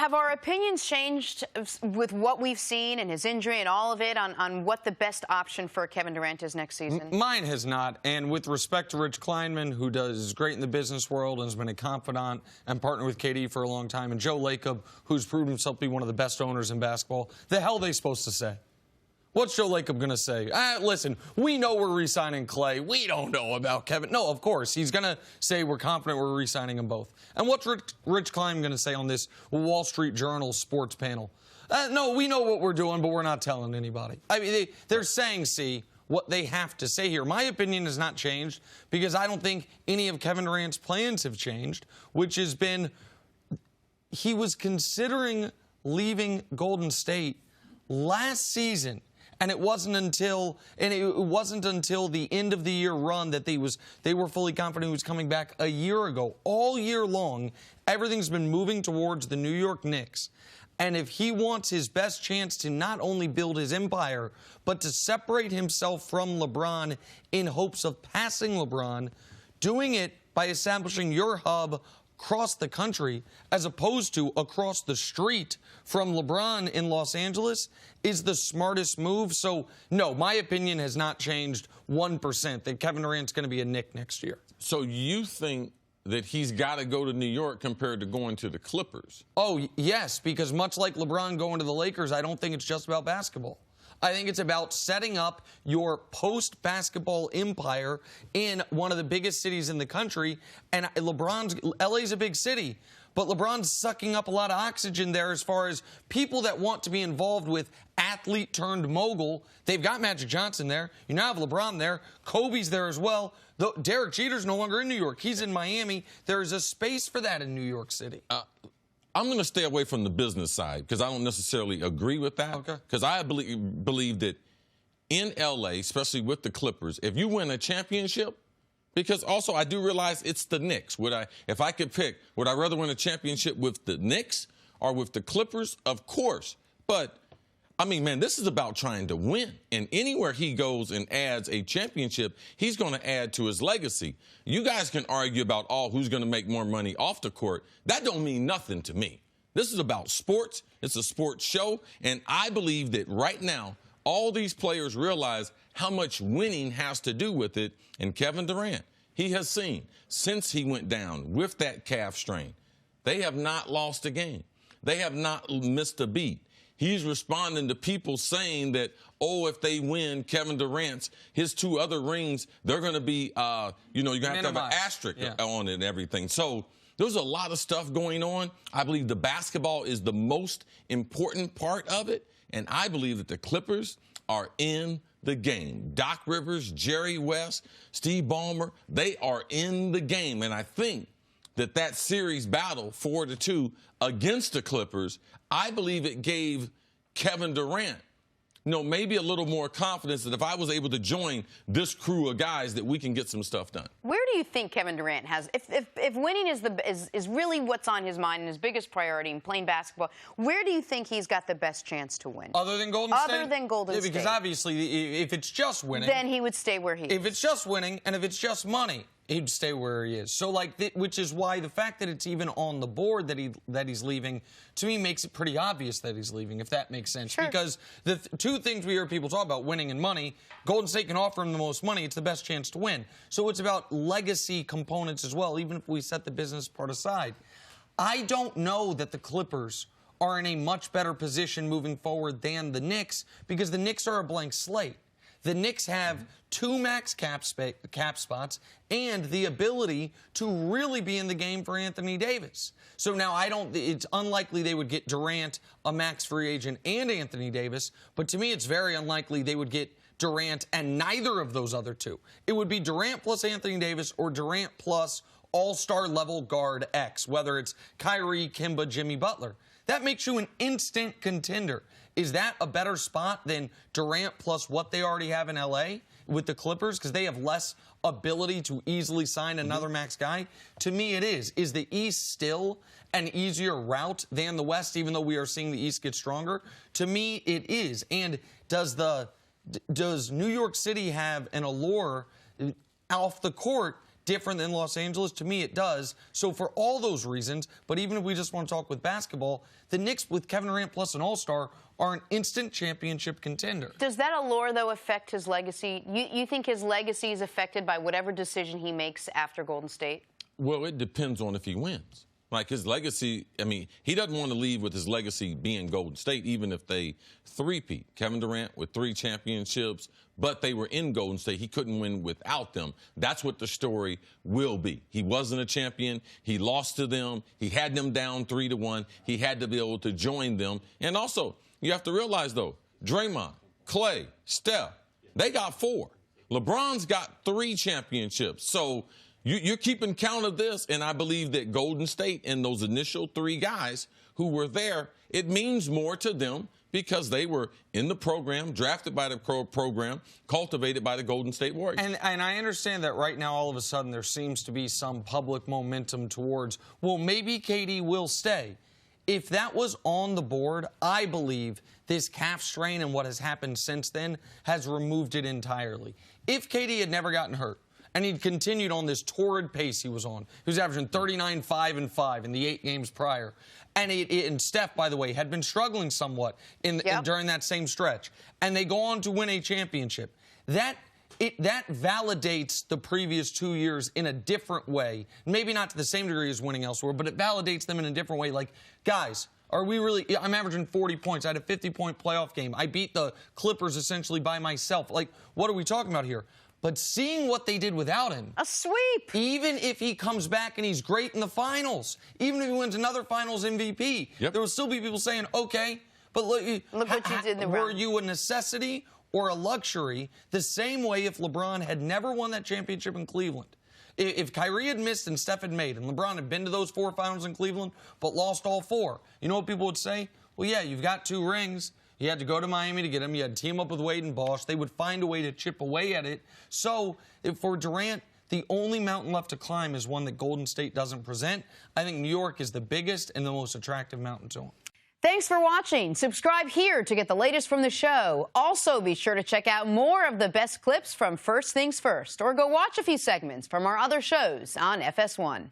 have our opinions changed with what we've seen and his injury and all of it on what the best option for Kevin Durant is next season? Mine has not. And with respect to Rich Kleiman, who does great in the business world and has been a confidant and partnered with KD for a long time, and Joe Lacob, who's proven himself to be one of the best owners in basketball, the hell are they supposed to say? What's Joe Lacob going to say? Listen, we know we're re-signing Clay. We don't know about Kevin. No, of course. He's going to say we're confident we're re-signing them both. And what's Rich Kleiman going to say on this Wall Street Journal sports panel? No, we know what we're doing, but we're not telling anybody. I mean, they're saying, see, what they have to say here. My opinion has not changed because I don't think any of Kevin Durant's plans have changed, which has been he was considering leaving Golden State last season. And it wasn't until the end of the year run that they were fully confident he was coming back a year ago. All year long, everything's been moving towards the New York Knicks. And if he wants his best chance to not only build his empire, but to separate himself from LeBron in hopes of passing LeBron, doing it by establishing your hub across the country as opposed to across the street from LeBron in Los Angeles is the smartest move. So, no, my opinion has not changed 1% that Kevin Durant's going to be a Knick next year. So you think that he's got to go to New York compared to going to the Clippers? Oh, yes, because much like LeBron going to the Lakers, I don't think it's just about basketball. I think it's about setting up your post-basketball empire in one of the biggest cities in the country. And LA's a big city, but LeBron's sucking up a lot of oxygen there as far as people that want to be involved with athlete-turned-mogul. They've got Magic Johnson there. You now have LeBron there. Kobe's there as well. Derek Jeter's no longer in New York. He's in Miami. There is a space for that in New York City. I'm going to stay away from the business side because I don't necessarily agree with that. Okay. Because I believe that in L.A., especially with the Clippers, if you win a championship, because also I do realize it's the Knicks. If I could pick, would I rather win a championship with the Knicks or with the Clippers? Of course. But, I mean, man, this is about trying to win. And anywhere he goes and adds a championship, he's going to add to his legacy. You guys can argue about, who's going to make more money off the court. That don't mean nothing to me. This is about sports. It's a sports show. And I believe that right now, all these players realize how much winning has to do with it. And Kevin Durant, he has seen since he went down with that calf strain, they have not lost a game. They have not missed a beat. He's responding to people saying that, if they win Kevin Durant's, his 2 other rings, they're going to be, you're going to have an asterisk on it and everything. So there's a lot of stuff going on. I believe the basketball is the most important part of it. And I believe that the Clippers are in the game. Doc Rivers, Jerry West, Steve Ballmer, they are in the game. And I think that series battle 4-2 against the Clippers, I believe it gave Kevin Durant, maybe a little more confidence that if I was able to join this crew of guys that we can get some stuff done. Where do you think Kevin Durant has, if winning is really what's on his mind and his biggest priority in playing basketball, where do you think he's got the best chance to win? Other than Golden State? Other than Golden State. Because obviously, if it's just winning, then he would stay where he is. If it's just winning and if it's just money, he'd stay where he is. So, which is why the fact that it's even on the board that he's leaving, to me, makes it pretty obvious that he's leaving, if that makes sense. Sure. Because the 2 things we hear people talk about, winning and money, Golden State can offer him the most money. It's the best chance to win. So it's about legacy components as well, even if we set the business part aside. I don't know that the Clippers are in a much better position moving forward than the Knicks because the Knicks are a blank slate. The Knicks have 2 max cap spots and the ability to really be in the game for Anthony Davis. So now it's unlikely they would get Durant, a max free agent, and Anthony Davis. But to me, it's very unlikely they would get Durant and neither of those other 2. It would be Durant plus Anthony Davis or Durant plus all-star level guard X, whether it's Kyrie, Kemba, Jimmy Butler. That makes you an instant contender. Is that a better spot than Durant plus what they already have in L.A. with the Clippers? Because they have less ability to easily sign another max guy. To me, it is. Is the East still an easier route than the West, even though we are seeing the East get stronger? To me, it is. And does New York City have an allure off the court different than Los Angeles? To me, it does. So for all those reasons, but even if we just want to talk with basketball, the Knicks with Kevin Durant plus an all-star are an instant championship contender. Does that allure, though, affect his legacy? You think his legacy is affected by whatever decision he makes after Golden State? Well, it depends on if he wins. Like his legacy, I mean, he doesn't want to leave with his legacy being Golden State, even if they three-peat. Kevin Durant with 3 championships, but they were in Golden State. He couldn't win without them. That's what the story will be. He wasn't a champion. He lost to them. He had them down 3-1. He had to be able to join them. And also, you have to realize, though, Draymond, Clay, Steph, they got 4. LeBron's got 3 championships. So you're keeping count of this, and I believe that Golden State and those initial 3 guys who were there, it means more to them because they were in the program, drafted by the program, cultivated by the Golden State Warriors. And I understand that right now, all of a sudden, there seems to be some public momentum towards, well, maybe KD will stay. If that was on the board, I believe this calf strain and what has happened since then has removed it entirely. If KD had never gotten hurt, and he'd continued on this torrid pace he was on. He was averaging 39, 5, and 5 in the 8 games prior. And Steph, by the way, had been struggling somewhat during that same stretch. And they go on to win a championship. That validates the previous 2 years in a different way. Maybe not to the same degree as winning elsewhere, but it validates them in a different way. Like, guys, are we really – I'm averaging 40 points. I had a 50-point playoff game. I beat the Clippers essentially by myself. Like, what are we talking about here? But seeing what they did without him. A sweep. Even if he comes back and he's great in the finals, even if he wins another finals MVP, there will still be people saying, okay, but look what you did in the round. Were you a necessity or a luxury? The same way if LeBron had never won that championship in Cleveland. If Kyrie had missed and Steph had made, and LeBron had been to those 4 finals in Cleveland but lost all 4, you know what people would say? Well, yeah, you've got 2 rings. You had to go to Miami to get him. You had to team up with Wade and Bosh. They would find a way to chip away at it. So for Durant, the only mountain left to climb is one that Golden State doesn't present. I think New York is the biggest and the most attractive mountain to him. Thanks for watching. Subscribe here to get the latest from the show. Also, be sure to check out more of the best clips from First Things First, or go watch a few segments from our other shows on FS1.